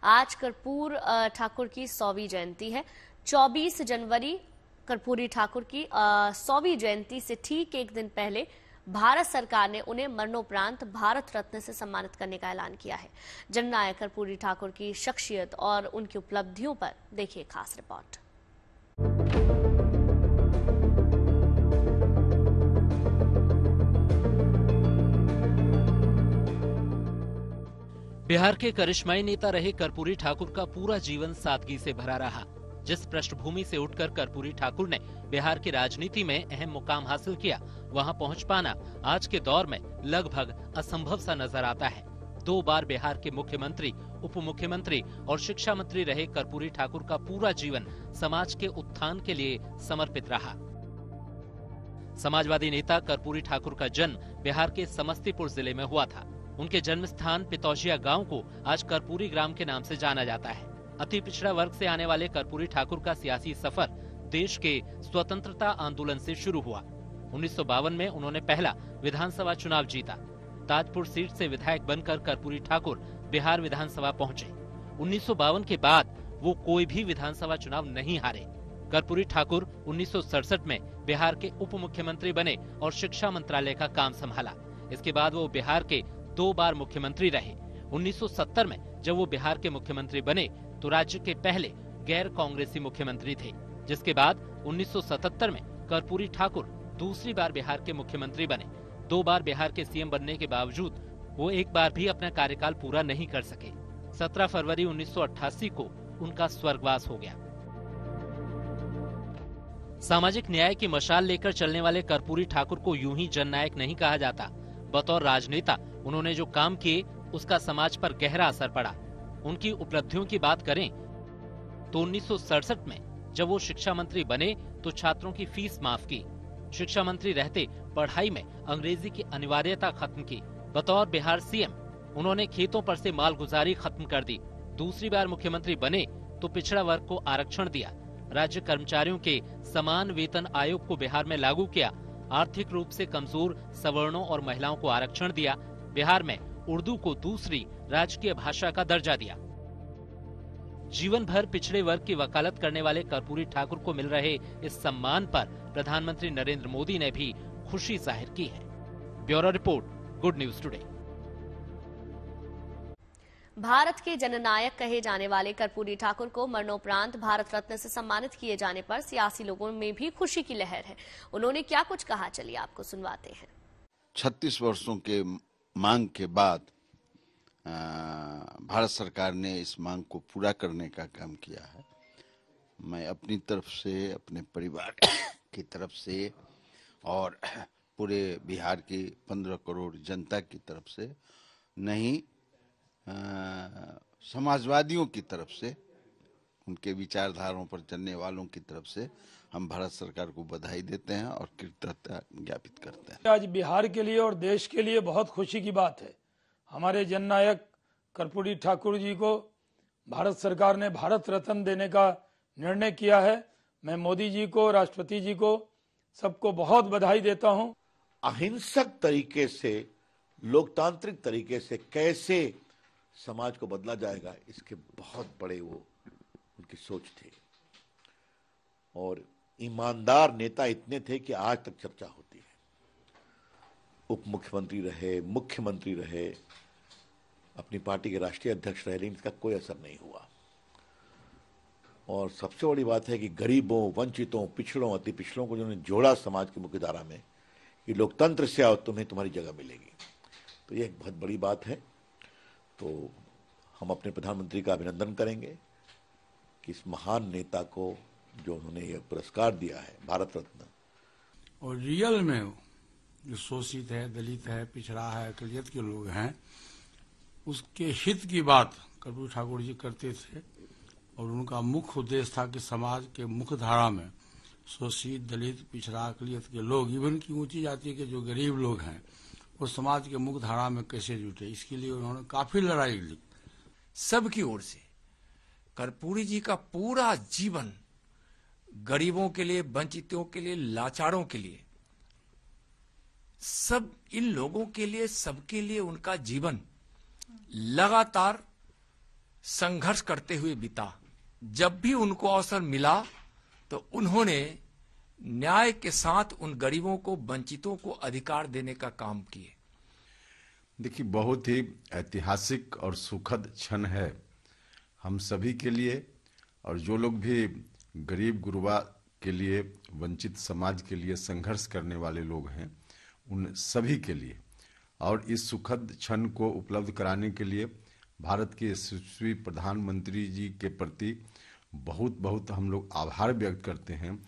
आज कर्पूर ठाकुर की 100वीं जयंती है। 24 जनवरी कर्पूरी ठाकुर की 100वीं जयंती से ठीक एक दिन पहले भारत सरकार ने उन्हें मरणोपरांत भारत रत्न से सम्मानित करने का ऐलान किया है। जननायक कर्पूरी ठाकुर की शख्सियत और उनकी उपलब्धियों पर देखिए खास रिपोर्ट। बिहार के करिश्माई नेता रहे कर्पूरी ठाकुर का पूरा जीवन सादगी से भरा रहा। जिस पृष्ठभूमि से उठकर कर्पूरी ठाकुर ने बिहार की राजनीति में अहम मुकाम हासिल किया, वहां पहुंच पाना आज के दौर में लगभग असंभव सा नजर आता है। 2 बार बिहार के मुख्यमंत्री, उप मुख्यमंत्री और शिक्षा मंत्री रहे कर्पूरी ठाकुर का पूरा जीवन समाज के उत्थान के लिए समर्पित रहा। समाजवादी नेता कर्पूरी ठाकुर का जन्म बिहार के समस्तीपुर जिले में हुआ था। उनके जन्म स्थान पितौजिया गांव को आज कर्पूरी ग्राम के नाम से जाना जाता है। अति पिछड़ा वर्ग से आने वाले कर्पूरी ठाकुर का सियासी सफर देश के स्वतंत्रता आंदोलन से शुरू हुआ। 1952 में उन्होंने पहला विधानसभा चुनाव जीता। ताजपुर सीट से विधायक बनकर कर्पूरी ठाकुर बिहार विधानसभा पहुंचे। 1952 के बाद वो कोई भी विधानसभा चुनाव नहीं हारे। कर्पूरी ठाकुर 1967 में बिहार के उप मुख्यमंत्री बने और शिक्षा मंत्रालय का काम संभाला। इसके बाद वो बिहार के 2 बार मुख्यमंत्री रहे। 1970 में जब वो बिहार के मुख्यमंत्री बने तो राज्य के पहले गैर कांग्रेसी मुख्यमंत्री थे, जिसके बाद 1977 में कर्पूरी ठाकुर दूसरी बार बिहार के मुख्यमंत्री बने। 2 बार बिहार के सीएम बनने के बावजूद वो एक बार भी अपना कार्यकाल पूरा नहीं कर सके। 17 फरवरी 1988 को उनका स्वर्गवास हो गया। सामाजिक न्याय की मशाल लेकर चलने वाले कर्पूरी ठाकुर को यूं ही जननायक नहीं कहा जाता। बतौर राजनेता उन्होंने जो काम किए उसका समाज पर गहरा असर पड़ा। उनकी उपलब्धियों की बात करें तो 1967 में जब वो शिक्षा मंत्री बने तो छात्रों की फीस माफ की। शिक्षा मंत्री रहते पढ़ाई में अंग्रेजी की अनिवार्यता खत्म की। बतौर बिहार सीएम उन्होंने खेतों पर से मालगुजारी खत्म कर दी। दूसरी बार मुख्यमंत्री बने तो पिछड़ा वर्ग को आरक्षण दिया। राज्य कर्मचारियों के समान वेतन आयोग को बिहार में लागू किया। आर्थिक रूप से कमजोर सवर्णों और महिलाओं को आरक्षण दिया। बिहार में उर्दू को दूसरी राजकीय भाषा का दर्जा दिया। जीवन भर पिछड़े वर्ग की वकालत करने वाले कर्पूरी ठाकुर को मिल रहे इस सम्मान पर प्रधानमंत्री नरेंद्र मोदी ने भी खुशी जाहिर की है। Bureau report, good news today. Bharat के जननायक कहे जाने वाले कर्पूरी ठाकुर को मरणोपरांत भारत रत्न से सम्मानित किए जाने पर सियासी लोगों में भी खुशी की लहर है। उन्होंने क्या कुछ कहा, चलिए आपको सुनवाते हैं। 36 वर्षों के मांग के बाद भारत सरकार ने इस मांग को पूरा करने का काम किया है। मैं अपनी तरफ से, अपने परिवार की तरफ से और पूरे बिहार की 15 करोड़ जनता की तरफ से नहीं, समाजवादियों की तरफ से, उनके विचारधाराओं पर चलने वालों की तरफ से हम भारत सरकार को बधाई देते हैं और कृतज्ञता ज्ञापित करते हैं। आज बिहार के लिए और देश के लिए बहुत खुशी की बात है। हमारे जननायक कर्पूरी ठाकुर जी को भारत सरकार ने भारत रत्न देने का निर्णय किया है। मैं मोदी जी को, राष्ट्रपति जी को, सबको बहुत बधाई देता हूं। अहिंसक तरीके से, लोकतांत्रिक तरीके से कैसे समाज को बदला जाएगा, इसके बहुत बड़े वो उनकी सोच थी। और ईमानदार नेता इतने थे कि आज तक चर्चा होती है। उप मुख्यमंत्री रहे, मुख्यमंत्री रहे, अपनी पार्टी के राष्ट्रीय अध्यक्ष रहे, लेकिन इसका कोई असर नहीं हुआ। और सबसे बड़ी बात है कि गरीबों, वंचितों, पिछड़ों, अति पिछड़ों को जिन्होंने जोड़ा समाज की मुख्य धारा में कि लोकतंत्र से आओ, तुम्हें तुम्हारी जगह मिलेगी, तो ये एक बहुत बड़ी बात है। तो हम अपने प्रधानमंत्री का अभिनंदन करेंगे कि इस महान नेता को जो उन्होंने ये पुरस्कार दिया है, भारत रत्न। और रियल में जो शोषित है, दलित है, पिछड़ा है, अकलियत के लोग हैं, उसके हित की बात कर्पूरी ठाकुर जी करते थे। और उनका मुख्य उद्देश्य था कि समाज के मुख्य धारा में शोषित, दलित, पिछड़ा, अकलियत के लोग, इवन की ऊंची जाति के जो गरीब लोग हैं, वो समाज के मुख्य धारा में कैसे जुटे, इसके लिए उन्होंने काफी लड़ाई ली। सबकी ओर से कर्पूरी जी का पूरा जीवन गरीबों के लिए, वंचितों के लिए, लाचारों के लिए, सब इन लोगों के लिए, सबके लिए उनका जीवन लगातार संघर्ष करते हुए बीता। जब भी उनको अवसर मिला तो उन्होंने न्याय के साथ उन गरीबों को, वंचितों को अधिकार देने का काम किए। देखिए, बहुत ही ऐतिहासिक और सुखद क्षण है हम सभी के लिए, और जो लोग भी गरीब गुरबा के लिए, वंचित समाज के लिए संघर्ष करने वाले लोग हैं, उन सभी के लिए। और इस सुखद क्षण को उपलब्ध कराने के लिए भारत के यशस्वी प्रधानमंत्री जी के प्रति बहुत बहुत हम लोग आभार व्यक्त करते हैं।